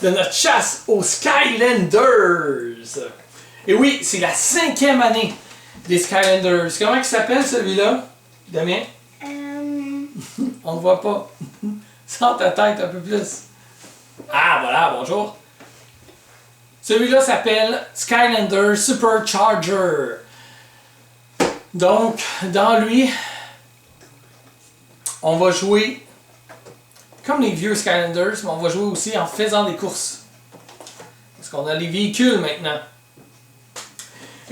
de notre chasse aux Skylanders. Et oui, c'est la 5e année des Skylanders. Comment il s'appelle celui-là, Damien? On ne voit pas. Sors ta tête un peu plus. Ah, voilà, bonjour. Celui-là s'appelle Skylander Supercharger. Donc, dans lui, on va jouer comme les vieux Skylanders, mais on va jouer aussi en faisant des courses. Parce qu'on a les véhicules maintenant.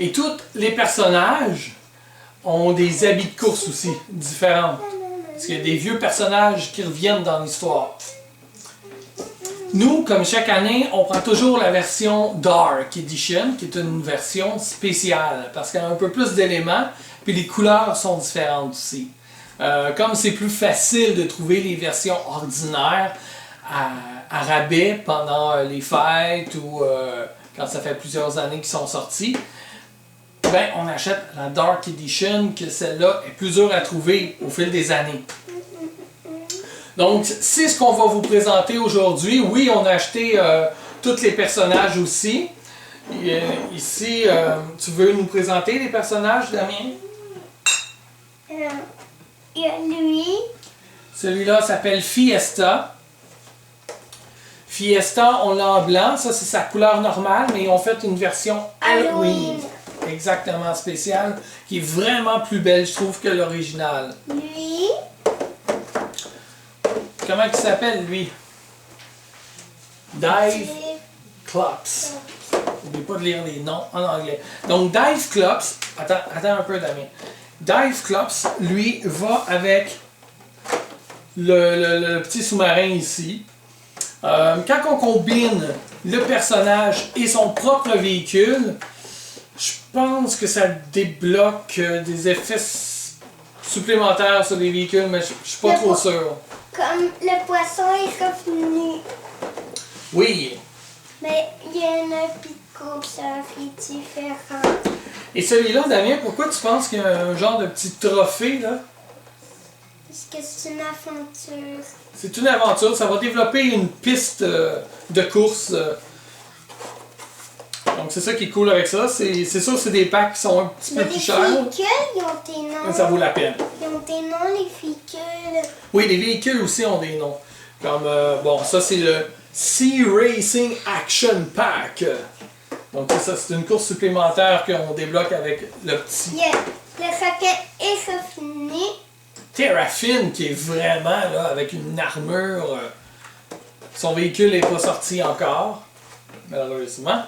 Et tous les personnages ont des habits de course aussi, différents. Parce qu'il y a des vieux personnages qui reviennent dans l'histoire. Nous, comme chaque année, on prend toujours la version Dark Edition, qui est une version spéciale, parce qu'elle a un peu plus d'éléments, puis les couleurs sont différentes aussi. Comme c'est plus facile de trouver les versions ordinaires à rabais pendant les fêtes ou quand ça fait plusieurs années qu'ils sont sortis, ben, on achète la Dark Edition, que celle-là est plus dure à trouver au fil des années. Donc, c'est ce qu'on va vous présenter aujourd'hui. Oui, on a acheté tous les personnages aussi. Et, ici, tu veux nous présenter les personnages, Damien? Il y a lui. Celui-là s'appelle Fiesta. Fiesta, on l'a en blanc. Ça, c'est sa couleur normale, mais ils ont fait une version Halloween. Exactement spéciale, qui est vraiment plus belle, je trouve, que l'original. Lui. Comment il s'appelle, lui? Dive Clops. N'oublie pas de lire les noms en anglais. Donc, Dive Clops, attends un peu, Damien. Dive Clops, lui, va avec le petit sous-marin ici. Quand on combine le personnage et son propre véhicule, je pense que ça débloque des effets supplémentaires sur les véhicules, mais je suis pas trop sûr. Comme le poisson est revenu. Oui. Mais il y a un picot, ça fait différent. Et celui-là, Damien, pourquoi tu penses qu'il y a un genre de petit trophée, là? Parce que c'est une aventure. C'est une aventure, ça va développer une piste de course. Donc c'est ça qui est cool avec ça. C'est sûr que c'est des packs qui sont un petit peu plus chers. Les véhicules, ils ont des noms. Mais ça vaut la peine. Ils ont des noms, les véhicules. Oui, les véhicules aussi ont des noms. Comme, bon, ça c'est le Sea Racing Action Pack. Donc ça, c'est une course supplémentaire qu'on débloque avec le petit... Yeah. Le rocket est revenu. Terrafin qui est vraiment là avec une armure. Son véhicule n'est pas sorti encore, malheureusement.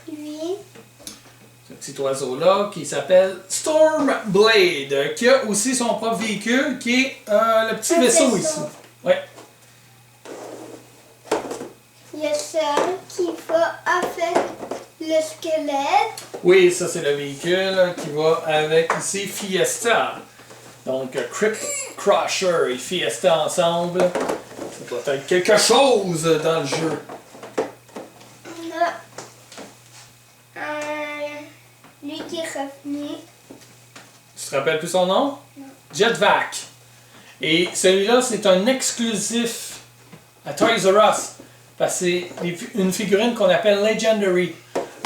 Lui. Ce petit oiseau-là qui s'appelle Stormblade, qui a aussi son propre véhicule qui est le petit vaisseau ici. Ouais. Il y a ça qui va avec le squelette. Oui, ça c'est le véhicule qui va avec ici Fiesta. Donc Crypt Crusher et Fiesta ensemble. Ça doit être quelque chose dans le jeu. On a lui qui est revenu. Tu te rappelles plus son nom? Non. Jetvac. Et celui-là, c'est un exclusif à Toys R Us. Parce que c'est une figurine qu'on appelle Legendary.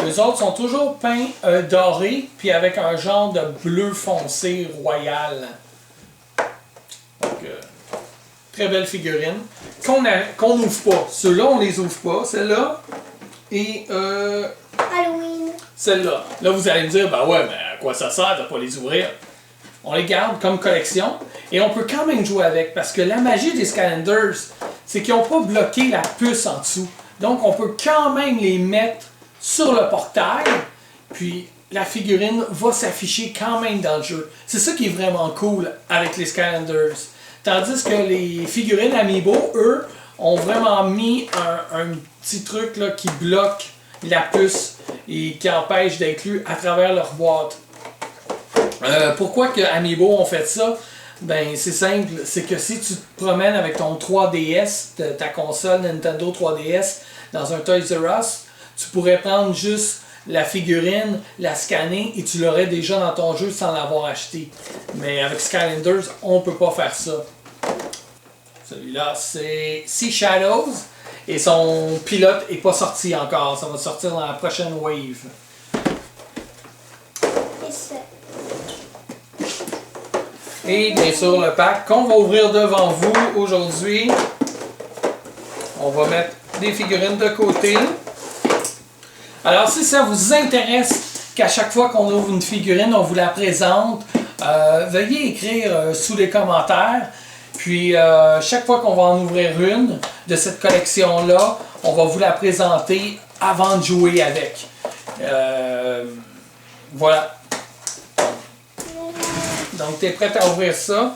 Les autres sont toujours peints dorés, puis avec un genre de bleu foncé royal. Donc, très belle figurine. Qu'on n'ouvre pas. Ceux-là, on les ouvre pas. Celle-là et Halloween. celle-là. Là, vous allez me dire, ben ouais, mais à quoi ça sert de pas les ouvrir? On les garde comme collection et on peut quand même jouer avec parce que la magie des Skylanders, c'est qu'ils n'ont pas bloqué la puce en dessous. Donc, on peut quand même les mettre sur le portail, puis la figurine va s'afficher quand même dans le jeu. C'est ça qui est vraiment cool avec les Skylanders. Tandis que les figurines Amiibo, eux, ont vraiment mis un petit truc là, qui bloque la puce et qui empêche d'inclure à travers leur boîte. Pourquoi que Amiibo ont fait ça? Ben c'est simple, c'est que si tu te promènes avec ton 3DS, ta console Nintendo 3DS, dans un Toys R Us, tu pourrais prendre juste la figurine, la scanner et tu l'aurais déjà dans ton jeu sans l'avoir acheté. Mais avec Skylanders, on ne peut pas faire ça. Celui-là, c'est Sea Shadows. Et son pilote n'est pas sorti encore. Ça va sortir dans la prochaine wave. Et ça. Et bien sûr, le pack qu'on va ouvrir devant vous aujourd'hui. On va mettre des figurines de côté. Alors, si ça vous intéresse qu'à chaque fois qu'on ouvre une figurine, on vous la présente, veuillez écrire sous les commentaires. Puis, chaque fois qu'on va en ouvrir une de cette collection-là, on va vous la présenter avant de jouer avec. Voilà. Donc, tu es prête à ouvrir ça?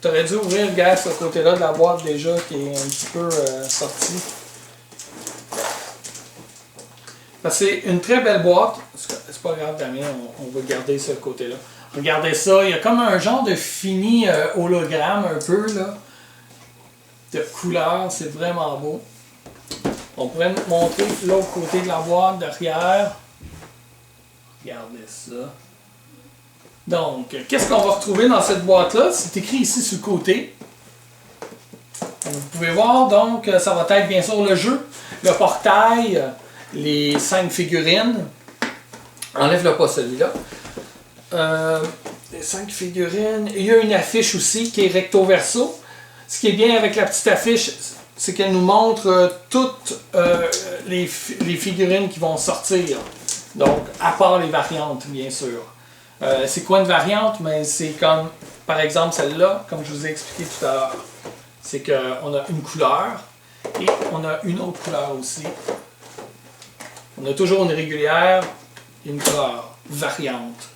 Tu aurais dû ouvrir, gars, ce côté-là de la boîte déjà qui est un petit peu sorti. C'est une très belle boîte. C'est pas grave, Damien, on va garder ce côté-là. Regardez ça, il y a comme un genre de fini hologramme un peu, là, de couleur, c'est vraiment beau. On pourrait montrer l'autre côté de la boîte derrière. Regardez ça. Donc, qu'est-ce qu'on va retrouver dans cette boîte-là? C'est écrit ici sur le côté. Vous pouvez voir, donc, ça va être bien sûr le jeu, le portail, les 5 figurines. Enlève-le pas celui-là. Les 5 figurines. Il y a une affiche aussi qui est recto verso. Ce qui est bien avec la petite affiche, c'est qu'elle nous montre toutes les figurines qui vont sortir. Donc, à part les variantes, bien sûr. C'est quoi une variante? Mais c'est comme, par exemple, celle-là, comme je vous ai expliqué tout à l'heure. C'est qu'on a une couleur et on a une autre couleur aussi. On a toujours une régulière et une couleur variante.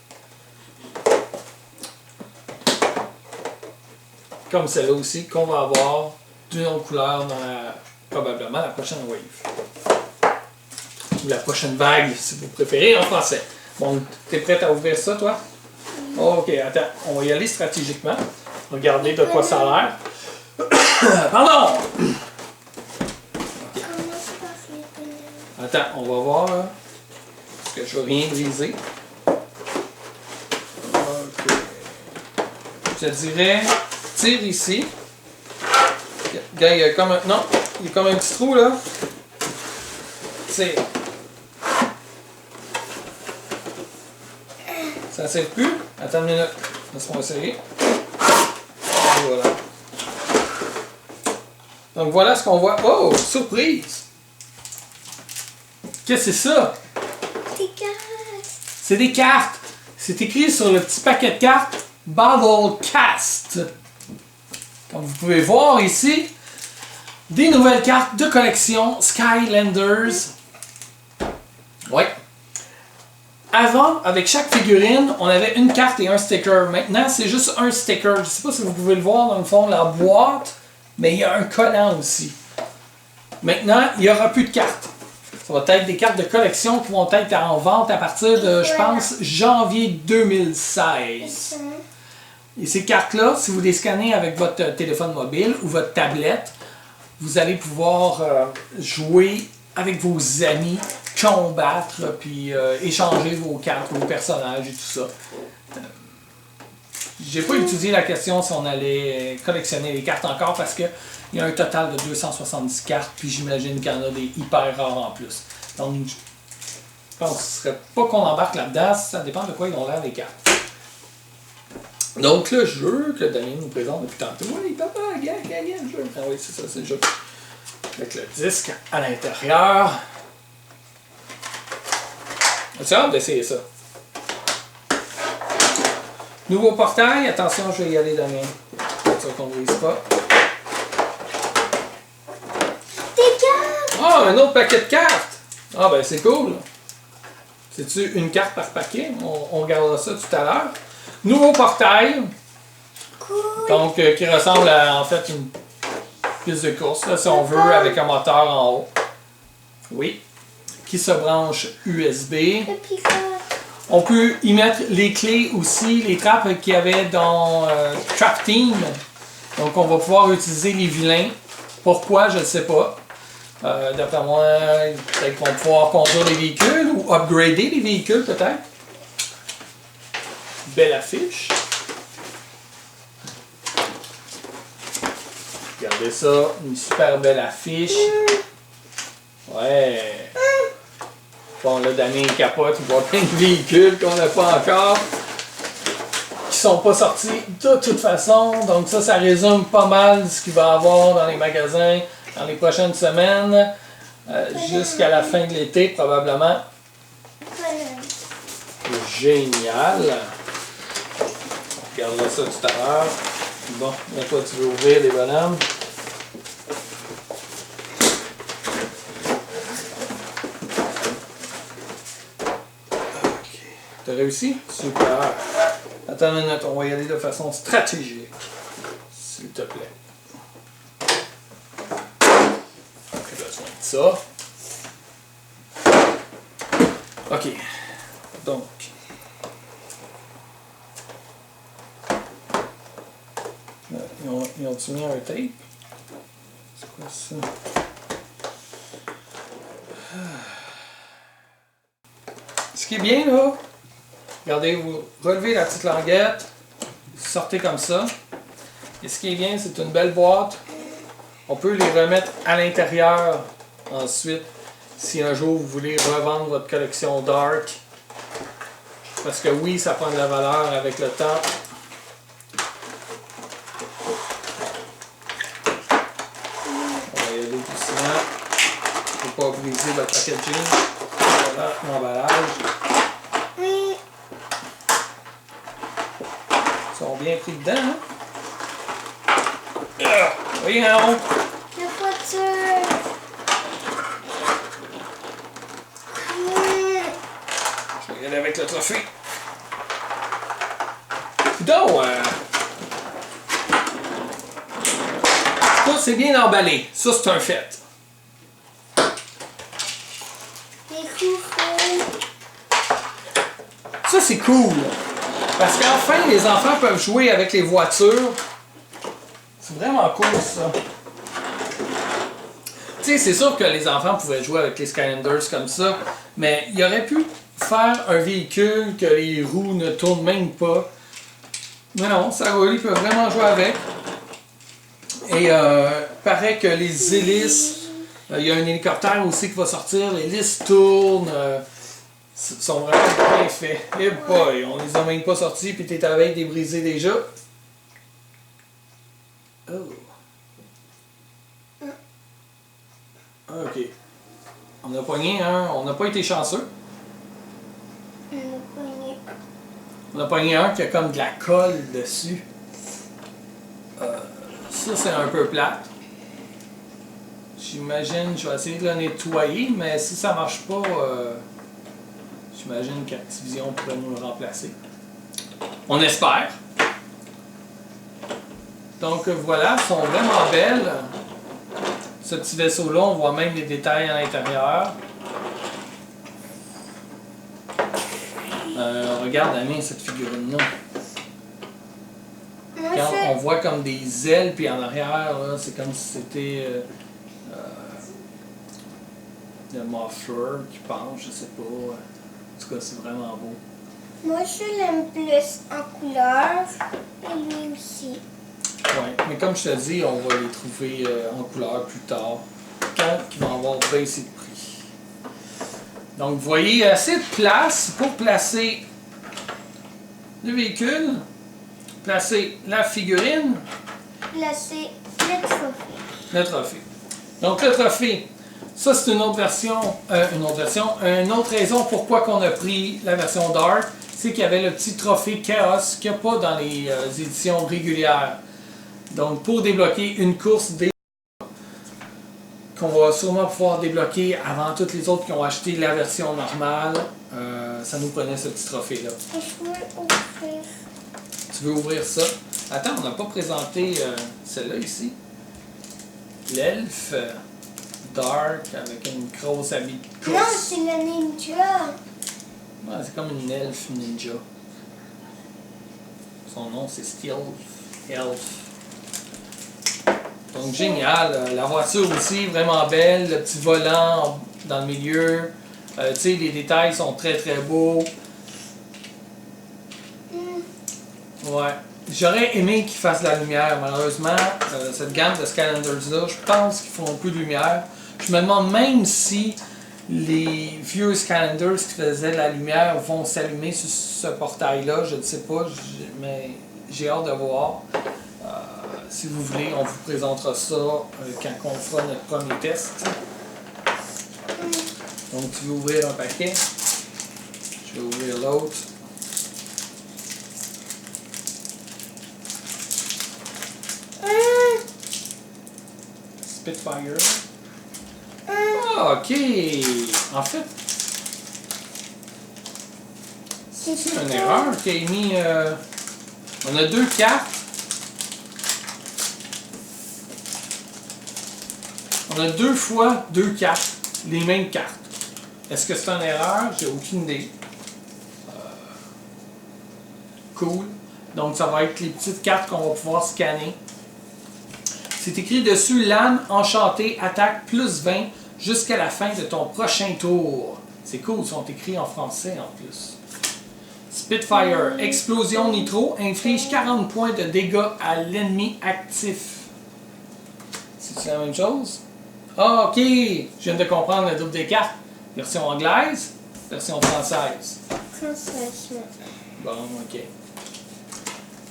Comme celle-là aussi, qu'on va avoir d'une autre couleur dans probablement la prochaine wave. Ou la prochaine vague, si vous préférez, en français. Bon, t'es prête à ouvrir ça, toi? Ok, attends, on va y aller stratégiquement. Regardez de quoi ça a l'air. Pardon! Okay. Attends, on va voir. Parce que je ne vais rien briser. Ok. Je dirais, tire ici. Regarde, il y a comme un. Non, il y a comme un petit trou là. Tire. Ça ne sert plus? Attends une minute. Laisse-moi essayer. Et voilà. Donc voilà ce qu'on voit. Oh, surprise! Qu'est-ce que c'est ça? Des cartes. C'est des cartes. C'est écrit sur le petit paquet de cartes Battle Cast. Comme vous pouvez voir ici, des nouvelles cartes de collection Skylanders. Ouais. Avant, avec chaque figurine, on avait une carte et un sticker. Maintenant, c'est juste un sticker. Je ne sais pas si vous pouvez le voir dans le fond de la boîte, mais il y a un collant aussi. Maintenant, il n'y aura plus de cartes. Ça va être des cartes de collection qui vont être en vente à partir de, je pense, janvier 2016. Et ces cartes-là, si vous les scannez avec votre téléphone mobile ou votre tablette, vous allez pouvoir jouer avec vos amis, combattre, puis échanger vos cartes, vos personnages et tout ça. J'ai pas étudié la question si on allait collectionner les cartes encore parce qu'il y a un total de 270 cartes, puis j'imagine qu'il y en a des hyper rares en plus. Donc, je pense que ce serait pas qu'on embarque là-dedans, ça dépend de quoi ils ont l'air les cartes. Donc, le jeu que Damien nous présente depuis tantôt. Oui, papa, gagne, le jeu. Ah oui, c'est ça, c'est le jeu. Avec le disque à l'intérieur. As-tu hâte d'essayer ça? Nouveau portail. Attention, je vais y aller, Damien. C'est sûr qu'on ne brise pas. Des cartes! Ah, un autre paquet de cartes! Ah, ben c'est cool. C'est-tu une carte par paquet? On regardera ça tout à l'heure. Nouveau portail. Cool. Donc, qui ressemble à, en fait, une piste de course, là, si on veut, avec un moteur en haut. Oui. Qui se branche USB. Le picote. On peut y mettre les clés aussi, les trappes qu'il y avait dans Trap Team. Donc, on va pouvoir utiliser les vilains. Pourquoi, je ne sais pas. D'après moi, peut-être qu'on va pouvoir conduire les véhicules ou upgrader les véhicules, peut-être. Belle affiche. Regardez Regardez ça, une super belle affiche. Ouais. Bon, là, Damien capote, il voit plein de véhicules qu'on n'a pas encore, qui sont pas sortis de toute façon. Donc ça résume pas mal ce qu'il va y avoir dans les magasins dans les prochaines semaines, jusqu'à la fin de l'été probablement. Génial. On regardera ça tout à l'heure. Bon, là, toi, tu veux ouvrir les bonhommes. Ok. T'as réussi? Super. Attends une minute, on va y aller de façon stratégique. S'il te plaît. J'ai besoin de ça. Ok. Donc. Ils ont-tu mis un tape? C'est quoi ça? Ce qui est bien là, regardez, vous relevez la petite languette, sortez comme ça. Et ce qui est bien, c'est une belle boîte. On peut les remettre à l'intérieur ensuite, si un jour vous voulez revendre votre collection Dark. Parce que oui, ça prend de la valeur avec le temps. Pas briser le packaging. Voilà l'emballage. Oui. Ils sont bien pris dedans, hein? Voyons! La voiture. Je vais y aller avec le trophée. Donc, ça c'est bien emballé. Ça c'est un fait. Ça, c'est cool. Parce qu'enfin, les enfants peuvent jouer avec les voitures. C'est vraiment cool, ça. Tu sais, c'est sûr que les enfants pouvaient jouer avec les Skylanders comme ça, mais il aurait pu faire un véhicule que les roues ne tournent même pas. Mais non, ça roule, ils peuvent vraiment jouer avec. Et paraît que les hélices, il y a un hélicoptère aussi qui va sortir, les hélices tournent. Sont vraiment bien faits. Eh boy, on les a même pas sortis, puis t'es à la veille de les briser déjà. Oh. Ok. On a pogné un, on n'a pas été chanceux. On a pogné un qui a comme de la colle dessus. Ça, c'est un peu plate. J'imagine, je vais essayer de le nettoyer, mais si ça marche pas, j'imagine qu'Activision pourrait nous le remplacer. On espère. Donc voilà, elles sont vraiment belles. Ce petit vaisseau-là, on voit même les détails à l'intérieur. Regarde, Amine, cette figurine-là. Quand on voit comme des ailes, puis en arrière, c'est comme si c'était le muffler qui penche, je sais pas. En tout cas, c'est vraiment beau. Moi, je l'aime plus en couleur, et lui aussi. Ouais, mais comme je te dis, on va les trouver en couleur plus tard, quand ils vont avoir baissé de prix. Donc, vous voyez, assez de place pour placer le véhicule, placer la figurine, placer le trophée. Le trophée. Donc, le trophée, ça c'est une autre version, une autre raison pourquoi qu'on a pris la version Dark, c'est qu'il y avait le petit trophée Chaos qu'il n'y a pas dans les éditions régulières. Donc, pour débloquer une course qu'on va sûrement pouvoir débloquer avant toutes les autres qui ont acheté la version normale, ça nous prenait ce petit trophée-là. Je veux ouvrir. Tu veux ouvrir ça? Attends, on n'a pas présenté celle-là ici. L'elfe Dark avec une grosse habit de course. Non, c'est le ninja. Ouais, c'est comme une elfe ninja. Son nom, c'est Steel Elf. Donc, génial. La voiture aussi, vraiment belle. Le petit volant dans le milieu. Tu sais, les détails sont très, très beaux. Ouais. J'aurais aimé qu'ils fassent de la lumière. Malheureusement, cette gamme de Skylanders-là, je pense qu'ils feront plus de lumière. Je me demande même si les vieux Skylanders qui faisaient de la lumière vont s'allumer sur ce portail-là. Je ne sais pas, mais j'ai hâte de voir. Si vous voulez, on vous présentera ça quand on fera notre premier test. Donc, tu veux ouvrir un paquet. Je vais ouvrir l'autre. Spitfire. Ah, ok. En fait, c'est une erreur qui a mis. On a 2 cartes. On a 2 fois 2 cartes, les mêmes cartes. Est-ce que c'est une erreur? J'ai aucune idée. Cool. Donc, ça va être les petites cartes qu'on va pouvoir scanner. C'est écrit dessus, lame enchantée, attaque plus 20 jusqu'à la fin de ton prochain tour. C'est cool, ils sont écrits en français en plus. Spitfire, explosion nitro, inflige 40 points de dégâts à l'ennemi actif. C'est la même chose? Ah, ok! Je viens de comprendre le double des cartes. Version anglaise, version française. Française. Bon, ok.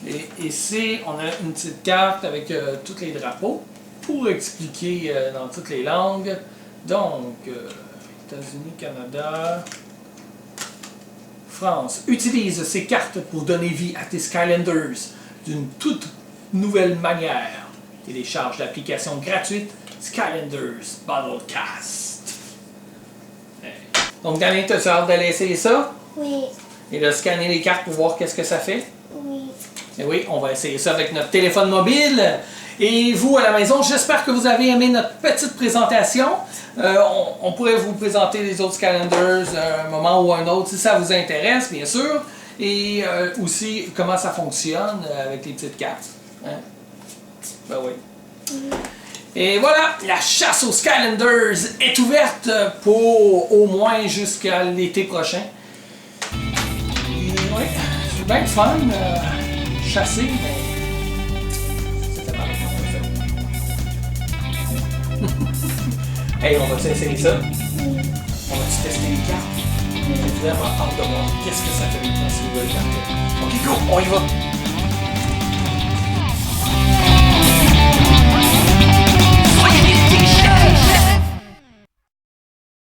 Et ici, on a une petite carte avec tous les drapeaux pour expliquer dans toutes les langues. Donc, États-Unis, Canada, France. Utilise ces cartes pour donner vie à tes Skylanders d'une toute nouvelle manière. Télécharge l'application gratuite Skylanders Battlecast. Donc, Daniel, t'as hâte d'aller essayer ça? Oui. Et de scanner les cartes pour voir qu'est-ce que ça fait? Oui. Et oui, on va essayer ça avec notre téléphone mobile. Et vous, à la maison, j'espère que vous avez aimé notre petite présentation. On pourrait vous présenter les autres Skylanders un moment ou un autre, si ça vous intéresse, bien sûr. Et aussi, comment ça fonctionne avec les petites cartes. Hein? Ben oui. Et voilà, la chasse aux Skylanders est ouverte pour au moins jusqu'à l'été prochain. Et oui, c'est bien le fun. Chasser, mais c'était mal fait. Hey, on va essayer ça? On va-tu tester les cartes? J'ai vraiment hâte de voir qu'est-ce que ça fait dans ces nouvelles cartes. Ok, go, on y va!